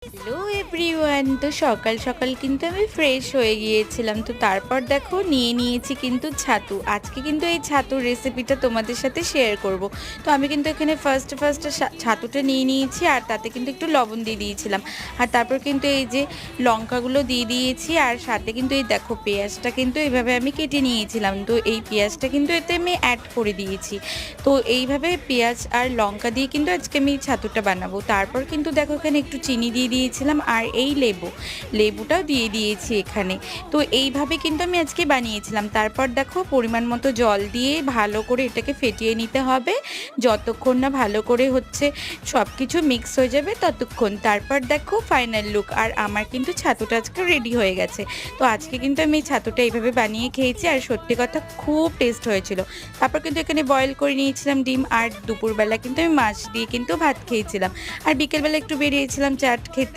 Hello everyone, তো সকাল সকাল কিন্তু আমি ফ্রেশ হয়ে গিয়েছিলাম। তো তারপর দেখো নিয়ে নিয়েছি কিন্তু ছাতু। আজকে কিন্তু এই ছাতুর রেসিপিটা তোমাদের সাথে শেয়ার করব। তো আমি কিন্তু এখানে ফার্স্ট ছাতুটা নিয়ে নিয়েছি, আর তাতে কিন্তু একটু লবণ দিয়ে দিয়েছিলাম। আর তারপর কিন্তু এই যে লঙ্কাগুলো দিয়ে দিয়েছি, আর সাথে কিন্তু এই দেখো পেঁয়াজটা কিন্তু এইভাবে আমি কেটে নিয়েছিলাম। তো এই পেঁয়াজটা কিন্তু এতে আমি অ্যাড করে দিয়েছি। তো এইভাবে পেঁয়াজ আর লঙ্কা দিয়ে কিন্তু আজকে আমি ছাতুটা বানাবো। তারপর কিন্তু দেখো এখানে একটু চিনি দিয়ে দিয়েছিলাম, আর এই লেবুটাও দিয়ে দিয়েছি এখানে। তো এইভাবে কিন্তু আমি আজকে বানিয়েছিলাম। তারপর দেখো পরিমাণ মতো জল দিয়ে ভালো করে এটাকে ফেটিয়ে নিতে হবে, যতক্ষণ না ভালো করে হচ্ছে সব কিছু মিক্স হয়ে যাবে ততক্ষণ। তারপর দেখো ফাইনাল লুক, আর আমার কিন্তু ছাতুটা আজকে রেডি হয়ে গেছে। তো আজকে কিন্তু আমি এই ছাতুটা এইভাবে বানিয়ে খেয়েছি, আর সত্যি কথা খুব টেস্ট হয়েছিল। তারপর কিন্তু এখানে বয়েল করে নিয়েছিলাম ডিম, আর দুপুরবেলা কিন্তু আমি মাছ দিয়ে কিন্তু ভাত খেয়েছিলাম। আর বিকেলবেলা একটু বেরিয়েছিলাম চাট